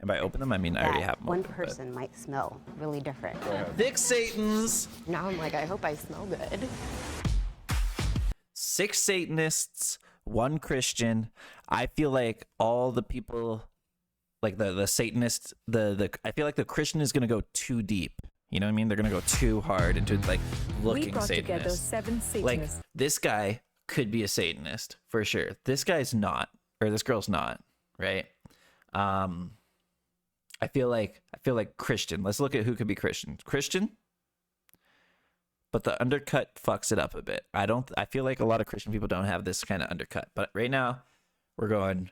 And by open them, I mean I already have them one open, person might smell really different. Thick Satans. Now I'm like, I hope I smell good. 6 Satanists, 1 Christian. I feel like all the people, like the Satanists, I feel like the Christian is gonna go too deep. You know what I mean? They're gonna go too hard into like looking We brought together Satanist. 7 Satanists. Like this guy could be a Satanist for sure. This guy's not, or this girl's not, right? I feel like Christian. Let's look at who could be Christian. Christian, but the undercut fucks it up a bit. I feel like a lot of Christian people don't have this kind of undercut. But right now, we're going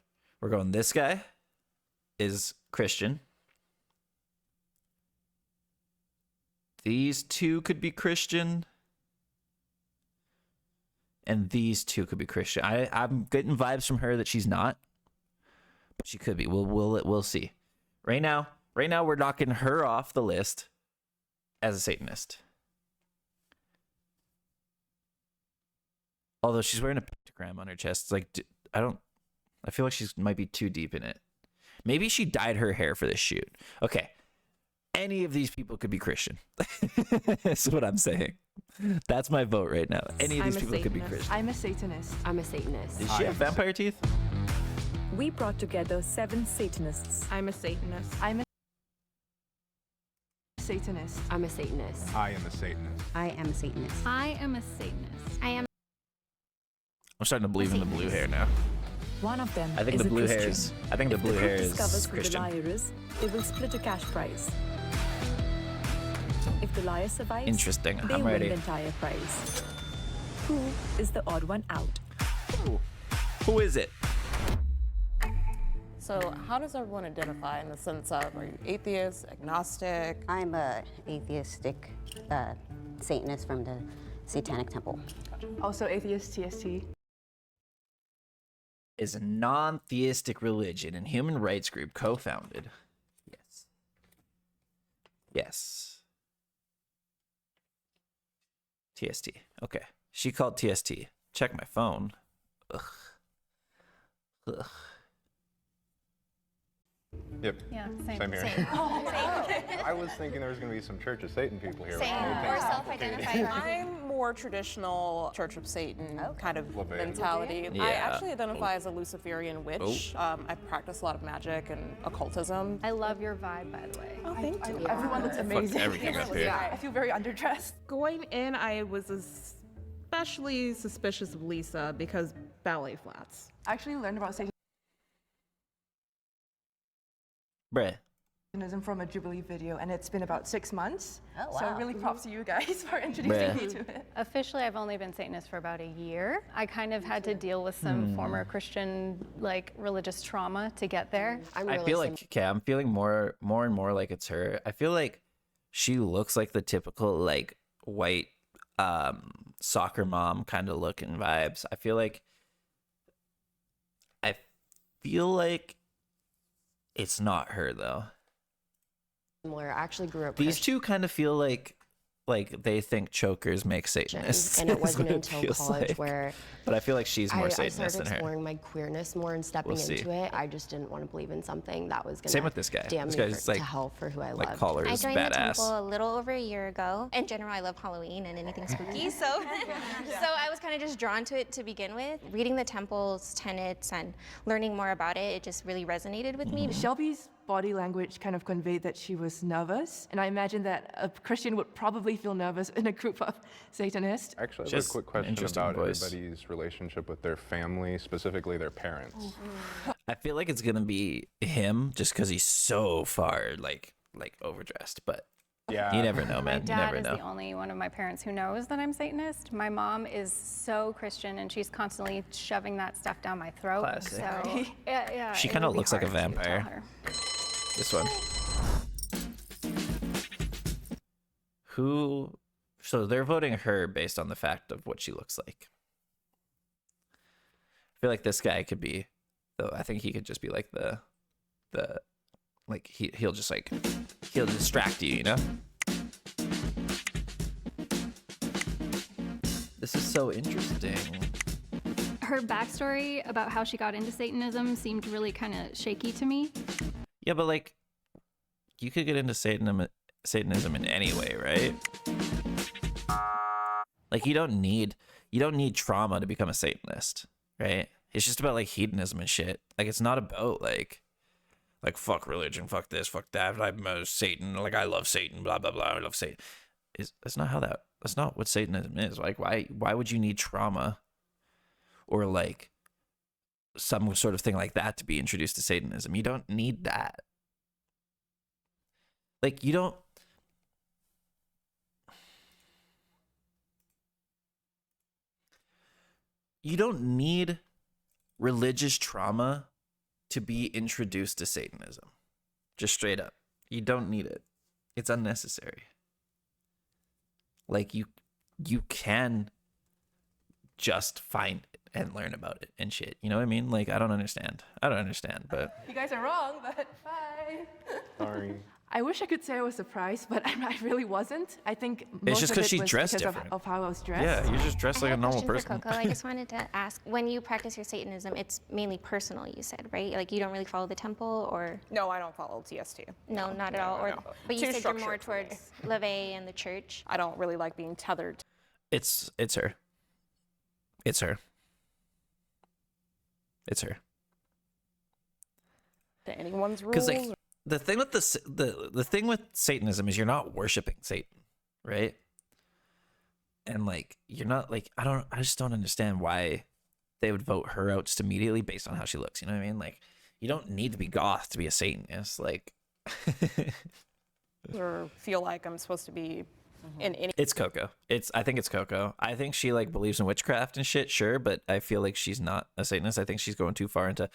this guy is Christian. These 2 could be Christian. And these 2 could be Christian. I'm getting vibes from her that she's not. But she could be. We'll see. Right now we're knocking her off the list as a Satanist. Although she's wearing a pentagram on her chest. It's like I feel like she might be too deep in it. Maybe she dyed her hair for this shoot. Okay. Any of these people could be Christian. That's what I'm saying. That's my vote right now. Any of these people could be Christian. I'm a Satanist. I'm a Satanist. Does she have vampire teeth? We brought together 7 Satanists. I'm a Satanist. I'm a Satanist. I'm a Satanist. I am a Satanist. I am a Satanist. I am a Satanist. I'm starting to believe in the blue hair now. One of them I think is the a blue hair Christian. is. I think the If blue the hair group is discovers who the Christian. liar is, they will split a cash prize. If the liar survives, Interesting. they I'm win ready. the entire prize. Who is the odd one out? Who is it? So how does everyone identify in the sense of, are you atheist, agnostic? I'm a atheistic Satanist from the Satanic Temple. Also atheist, TST. Is a non-theistic religion and human rights group co-founded. Yes. Yes. TST. Okay. She called TST. Check my phone. Ugh. Ugh. Yep. Yeah, same. Same here. Same. I was thinking there was going to be some Church of Satan people here. Same. Or self-identified. I'm more traditional Church of Satan kind of Love it. mentality. Yeah. I actually identify as a Luciferian witch. I practice a lot of magic and occultism. I love your vibe, by the way. Oh, thank you. Everyone looks amazing. everything up here. I feel very underdressed. Going in, I was especially suspicious of Lisa because ballet flats. I actually learned about Bruh. Satanism from a Jubilee video, and it's been about 6 months. Oh, So wow. really props to you guys for introducing Bruh. me to it. Officially, I've only been Satanist for about a year. I kind of had to deal with some former Christian, like, religious trauma to get there. I'm I really feel like, okay, I'm feeling more and more like it's her. I feel like she looks like the typical, like, white soccer mom kind of looking vibes. I feel like it's not her, though. similar. I actually grew up These Christian, 2 kind of feel like they think chokers make Satanists. and it is wasn't what until feels college like. where But I feel like she's more I Satanist started than her. exploring my queerness more and stepping We'll see. into it. I just didn't want to believe in something that was going Same with this guy. damn This me guy's to like- hell for who I Like loved. collar I is joined the badass. temple a little over a year ago. In general, I love Halloween and anything spooky, so I was kind of just drawn to it to begin with. Reading the temple's tenets and learning more about it, it just really resonated with me. Shelby's body language kind of conveyed that she was nervous, and I imagine that a Christian would probably feel nervous in a group of Satanists. Actually, I have Just a quick an question interesting about voice. everybody's relationship with their family, specifically their parents. I feel like it's gonna be him just because he's so far like overdressed, but Yeah. you never know, My man. You dad never is know. the only one of my parents who knows that I'm Satanist. My mom is so Christian, and she's constantly shoving that stuff down my throat. Classic. So, yeah, She it kinda would be looks like a hard to tell vampire. her. This one. Who? So they're voting her based on the fact of what she looks like. I feel like this guy could be, though. I think he could just be like the like he'll distract you, you know. This is so interesting. Her backstory about how she got into Satanism seemed really kind of shaky to me. Yeah, but like you could get into Satanism in any way, right? Like you don't need trauma to become a Satanist, right? It's just about like hedonism and shit. Like it's not about like fuck religion, fuck this, fuck that. I'm Satan. Like I love Satan. Blah blah blah. I love Satan. That's not what Satanism is. Like why would you need trauma or like some sort of thing like that to be introduced to Satanism? You don't need that. Like you don't. You don't need religious trauma to be introduced to Satanism. Just straight up. You don't need it. It's unnecessary. Like you can just find it and learn about it and shit. You know what I mean? Like I don't understand, but You guys are wrong, but bye. Sorry. I wish I could say I was surprised, but I really wasn't. I think It's most just of 'cause it she was dressed because different. of how I was dressed. yeah, you're just dressed like a normal person. For Coco, I just wanted to ask, when you practice your Satanism, it's mainly personal, you said, right? Like you don't really follow the temple, or No, I don't follow TST. no, not at all. Or, no. but you Too said you're more structured for me. towards Leve and the church. I don't really like being tethered to It's her. It's her. anyone's rules. Because like the thing with the thing with Satanism is you're not worshiping Satan, right? And like you're not like I just don't understand why they would vote her out just immediately based on how she looks. You know what I mean? Like you don't need to be goth to be a Satanist. Like or feel like I'm supposed to be in any. it's Coco. I think it's Coco. I think she like believes in witchcraft and shit, sure, but I feel like she's not a Satanist. I think she's going too far into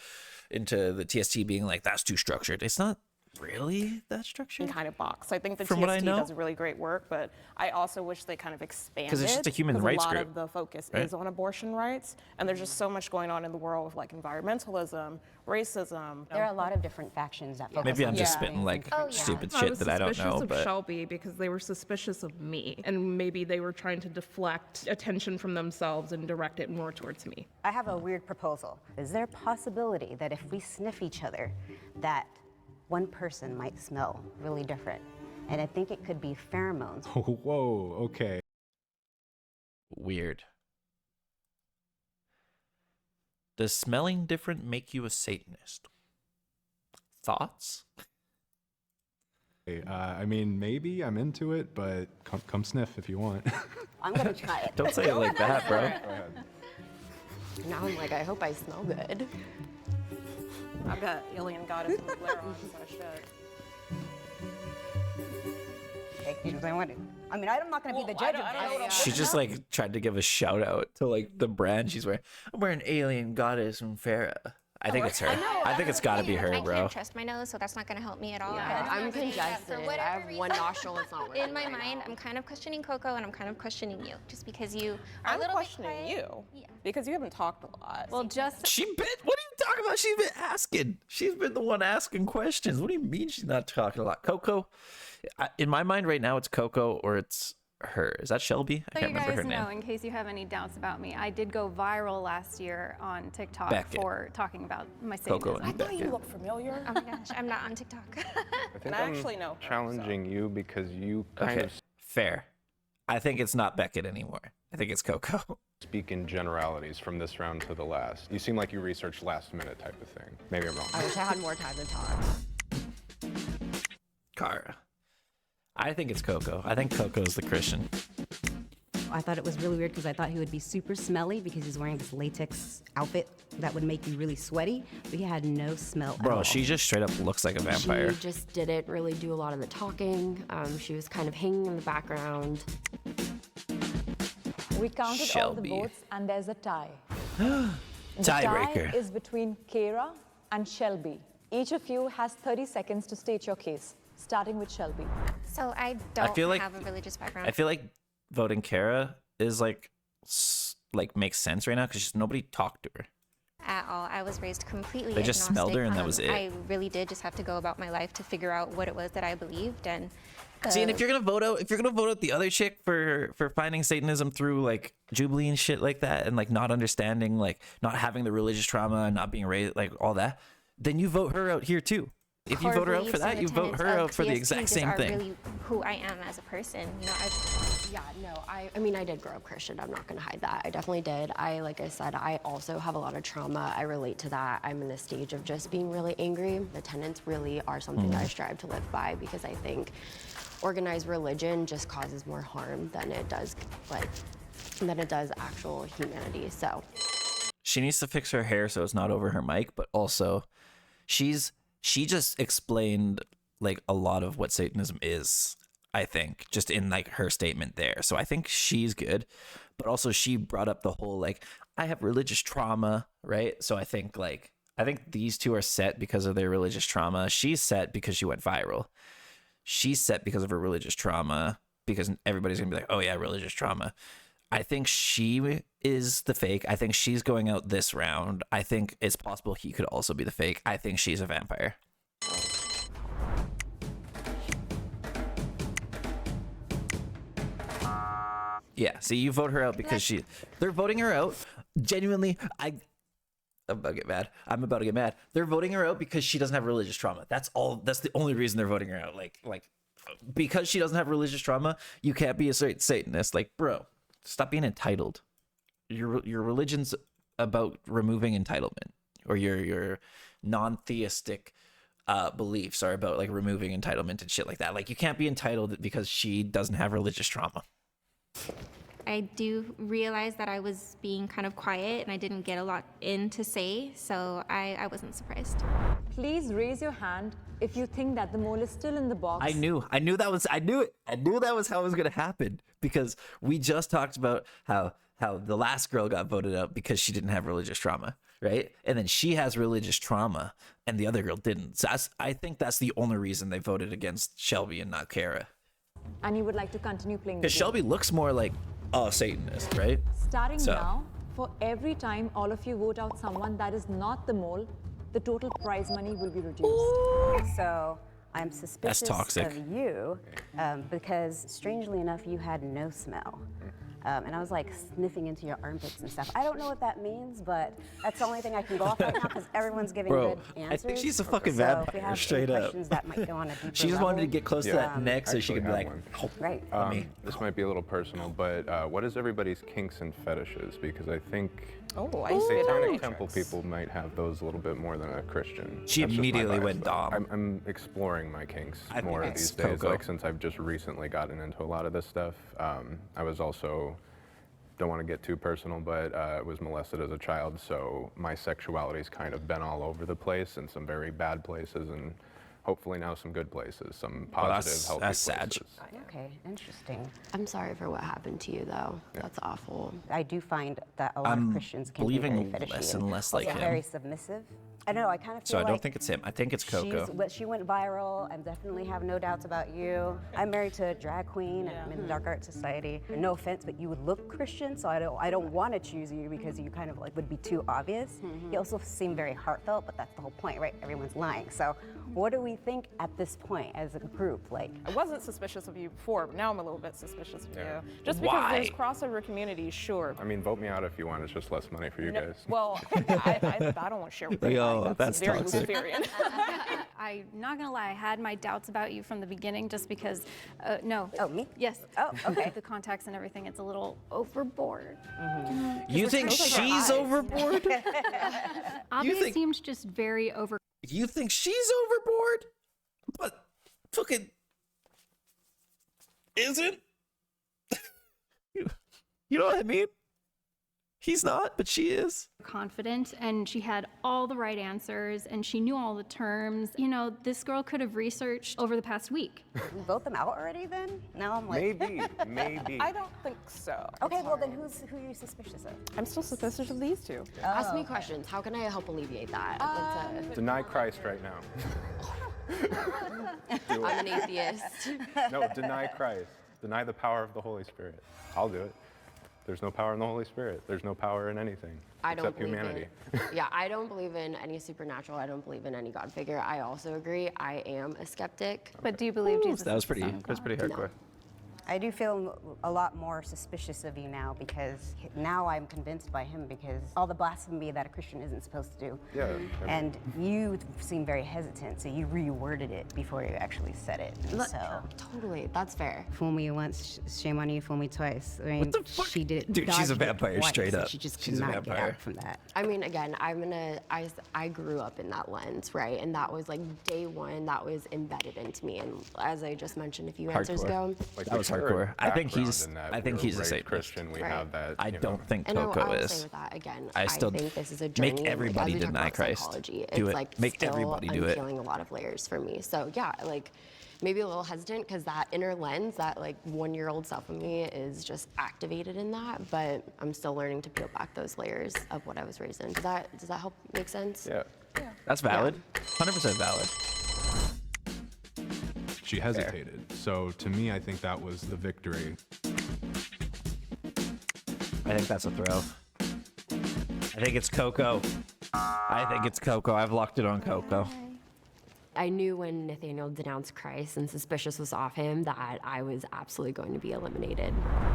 the TST being like that's too structured. It's not really that structured. Kind of box. I think the From what I TST know. does really great work, but I also wish they kind of expanded. 'Cause it's just a human rights a lot group, of the focus right? is on abortion rights, and there's just so much going on in the world with like environmentalism, racism. There are a lot of different factions that focus Maybe on I'm just different spitting things like and Oh, yeah. stupid I shit was that I don't suspicious know, of but Shelby because they were suspicious of me, and maybe they were trying to deflect attention from themselves and direct it more towards me. I have a weird proposal. Is there a possibility that if we sniff each other, that one person might smell really different? And I think it could be pheromones. Whoa, okay. weird. Does smelling different make you a Satanist? Thoughts? I mean, maybe I'm into it, but come sniff if you want. I'm gonna try it. Don't say it like that, bro. Go ahead. Now I'm like, I hope I smell good. I've got alien goddess and glare on, so I should. Okay, you know what I want to. I mean, I'm not gonna be the judge of this. She just like tried to give a shout out to like the brand she's wearing. I'm wearing Alien Goddess from Farrah. I think it's her. I think it's got to be her, I bro. can't trust my nose, so that's not going to help me at all. Yeah, I'm For congested. I whatever have one reason, nostril that's not working. In my right mind, now. I'm kind of questioning Coco, and I'm kind of questioning you, just because you are a I'm little questioning bit quiet. you Yeah. because you haven't talked a lot. Well, just What are you talking about? She's been asking. She's been the one asking questions. What do you mean she's not talking a lot? Coco, in my mind right now, it's Coco or it's her. Is that Shelby? I so can't you remember guys her know, name. in case you have any doubts about me, I did go viral last year on TikTok Beckett. for talking about my Coco Satanism. and I thought you Beckett. looked familiar. Oh my gosh, I'm not on TikTok. I think I I'm actually know her, challenging you because you kind Okay, of fair. I think it's not Beckett anymore. I think it's Coco. speak in generalities from this round to the last. You seem like you researched last minute type of thing. Maybe I'm wrong. I wish I had more time to talk. Kara. I think it's Coco. I think Coco's the Christian. I thought it was really weird because I thought he would be super smelly because he's wearing this latex outfit that would make you really sweaty, but he had no smell at Bro, all. she just straight up looks like a vampire. She just didn't really do a lot of the talking. She was kind of hanging in the background. We counted all the Shelby. votes and there's a tie. The tie Tiebreaker. is between Kara and Shelby. Each of you has 30 seconds to state your case, starting with Shelby. So I don't feel like- have a religious background. I feel like voting Kara is like makes sense right now because nobody talked to her. At all. I was raised completely They just smelled her and that agnostic. was it. I really did just have to go about my life to figure out what it was that I believed, and See, and if you're gonna vote out the other chick for finding Satanism through like Jubilee and shit like that, and like not understanding, like not having the religious trauma and not being raised, like all that, then you vote her out here too. If you vote her out for that, you vote her out for the exact same thing. Really who I am as a person. You know, Yeah, no, I mean, I did grow up Christian. I'm not gonna hide that. I definitely did. Like I said, I also have a lot of trauma. I relate to that. I'm in a stage of just being really angry. The tenets really are something that I strive to live by because I think organized religion just causes more harm than it does, actual humanity. So She needs to fix her hair so it's not over her mic, but also she just explained like a lot of what Satanism is, I think, just in like her statement there. So I think she's good, but also she brought up the whole like I have religious trauma, right? So I think these two are set because of their religious trauma. She's set because she went viral. She's set because of her religious trauma because everybody's gonna be like, oh yeah, religious trauma. I think she is the fake. I think she's going out this round. I think it's possible he could also be the fake. I think she's a vampire. Yeah, see, you vote her out because they're voting her out. Genuinely, I'm about to get mad. I'm about to get mad. They're voting her out because she doesn't have religious trauma. That's all. That's the only reason they're voting her out. Like because she doesn't have religious trauma, you can't be a Satanist. Like, bro, stop being entitled. Your religion's about removing entitlement, or your non-theistic beliefs are about like removing entitlement and shit like that. Like, you can't be entitled because she doesn't have religious trauma. I do realize that I was being kind of quiet and I didn't get a lot in to say, so I wasn't surprised. Please raise your hand if you think that the mole is still in the box. I knew that was how it was gonna happen, because we just talked about how the last girl got voted out because she didn't have religious trauma, right? And then she has religious trauma and the other girl didn't. So I think that's the only reason they voted against Shelby and not Kara. And you would like to continue playing the Because game. Shelby looks more like a Satanist, right? Starting now, for every time all of you vote out someone that is not the mole, the total prize money will be reduced. So I'm suspicious toxic. of you because, strangely enough, you had no smell. And I was like sniffing into your armpits and stuff. I don't know what that means, but that's the only thing I can go off right now because everyone's giving Bro, good answers. I think she's a fucking So if vampire, we have straight any up. questions that might go on a deeper She just wanted to get close to that neck so she could be like, oh, right. this might be a little personal, but what is everybody's kinks and fetishes? Because I think Satanic Temple people might have those a little bit more than a Christian. She That's just my immediately bias, went though. dom. I'm exploring my kinks I think more it's these days, Coco. like since I've just recently gotten into a lot of this stuff. I was also, don't want to get too personal, but was molested as a child, so my sexuality's kind of been all over the place in some very bad places and hopefully now some good places, some positive, healthy that's sad. places. Okay, interesting. I'm sorry for what happened to you, though. That's awful. I do find that a lot I'm of Christians can believing be very fetishy less and less like also him. very submissive. I don't know, I kind of feel So I like don't think it's him. I think it's Coco. She went viral. I definitely have no doubts about you. I'm married to a drag queen and I'm in the dark art society. No offense, but you would look Christian, so I don't want to choose you because you kind of like would be too obvious. You also seem very heartfelt, but that's the whole point, right? Everyone's lying. So what do we think at this point as a group? Like, I wasn't suspicious of you before, but now I'm a little bit suspicious of Yeah. you. Just because Why? there's crossover communities, sure. I mean, vote me out if you want. It's just less money for you guys. Well, I don't want to share with Like, anybody. oh, that's very toxic. Luciferian. I'm not gonna lie, I had my doubts about you from the beginning just because, no. oh, me? Yes. Oh, okay. The contacts and everything, it's a little overboard. You think she's overboard? Abia seemed just very over. You think she's overboard? But fucking isn't? You know what I mean? He's not, but she is. Confident, and she had all the right answers and she knew all the terms. You know, this girl could have researched over the past week. We vote them out already then? Now I'm like, Maybe. I don't think so. okay, well then who are you suspicious of? I'm still suspicious of these two. Ask me questions. How can I help alleviate that? Deny Christ right now. Do I'm it. an atheist. No, deny Christ. Deny the power of the Holy Spirit. I'll do it. There's no power in the Holy Spirit. There's no power in anything I don't except believe humanity. Yeah, I don't believe in any supernatural. I don't believe in any God figure. I also agree. I am a skeptic. But do you believe Jesus? That was is the pretty. Son of That's God? pretty hardcore. I do feel a lot more suspicious of you now because now I'm convinced by him because all the blasphemy that a Christian isn't supposed to do. Yeah. And you seem very hesitant, so you reworded it before you actually said it. And so Totally, that's fair. fool me once, shame on you, fool me twice. I mean, What the fuck? she did. Dude, she's a dodged it vampire, twice, straight and up. She just She's could a not get vampire. out from that. I mean, again, I grew up in that lens, right? And that was like day one, that was embedded into me. And as I just mentioned a few answers Hardcore. ago, Like, That we was have a hardcore. I think background he's- in that. I think We were he's a raised Satanist. Christian. We Right. have that. I don't think and Coco I will is. say with that again, I still think this is a make journey. and, everybody as we talk deny about Christ. psychology, Do it's it. like Make still everybody do it. unpeeling a lot of layers for me. So yeah, like maybe a little hesitant because that inner lens, that like 1-year-old self of me is just activated in that. But I'm still learning to peel back those layers of what I was raised in. Does that help make sense? Yeah. That's valid. 100% valid. She hesitated. So to me, I think that was the victory. I think that's a throw. I think it's Coco. I've locked it on Coco. I knew when Nathaniel denounced Christ and suspicious was off him that I was absolutely going to be eliminated.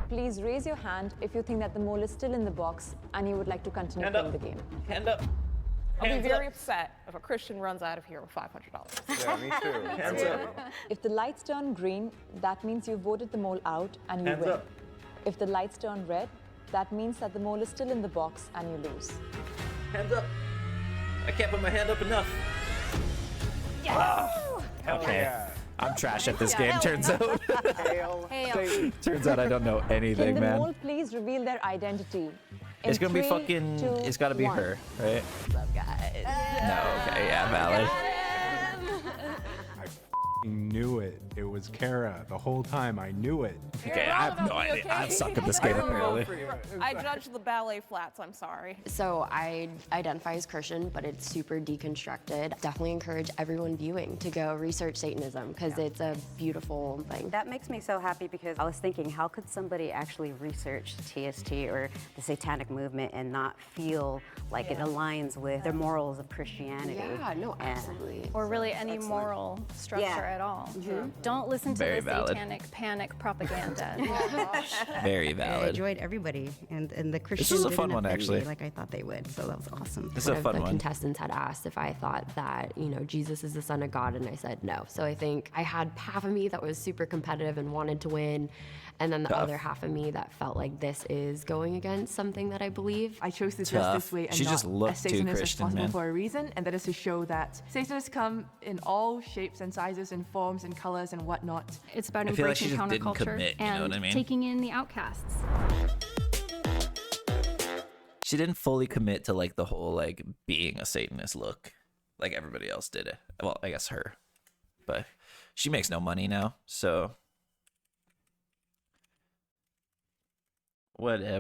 Please raise your hand if you think that the mole is still in the box and you would like to continue Hand playing up. the game. Hand up. I'll be Hands very up. upset if a Christian runs out of here with $500. Yeah, me too. Hands up. If the lights turn green, that means you voted the mole out and you Hands win. up. If the lights turn red, that means that the mole is still in the box and you lose. Hands up. I can't put my hand up enough. Okay. Yeah. I'm trash at this game, turns out. Hail Satan. Turns out I don't know Can anything, the man. mole please reveal their identity? It's In gonna be 3, fucking. 2, It's gotta be 1. her, right? Love guys. No, okay, yeah, valid. I f***ing knew it. It was Kara the whole time. I knew it. Okay, I have no idea. I suck at this game apparently. I judged the ballet flats, I'm sorry. So I identify as Christian, but it's super deconstructed. Definitely encourage everyone viewing to go research Satanism because it's a beautiful thing. That makes me so happy because I was thinking, how could somebody actually research TST or the satanic movement and not feel like it aligns with the morals of Christianity? Yeah, no, And- absolutely. Or really any moral structure Yeah. at all. Don't listen to Very the valid. satanic panic propaganda. Very I valid. enjoyed everybody, and the Christians was a didn't fun one, offend me actually. like I thought they would, so that was awesome. This is a One of fun the one. contestants had asked if I thought that, Jesus is the son of God, and I said no. So I think I had half of me that was super competitive and wanted to win, and then the Tough. other half of me that felt like this is going against something that I believe. I chose to dress Tough. this way and She not just looked as too Satanist Christian, as possible man. for a reason, and that is to show that Satanists come in all shapes and sizes and forms and colors and whatnot. It's about I feel like she embracing just didn't counterculture commit, you know and what I mean? taking in the outcasts. She didn't fully commit to like the whole like being a Satanist look, like everybody else did it. Well, I guess her, but she makes no money now, so whatever.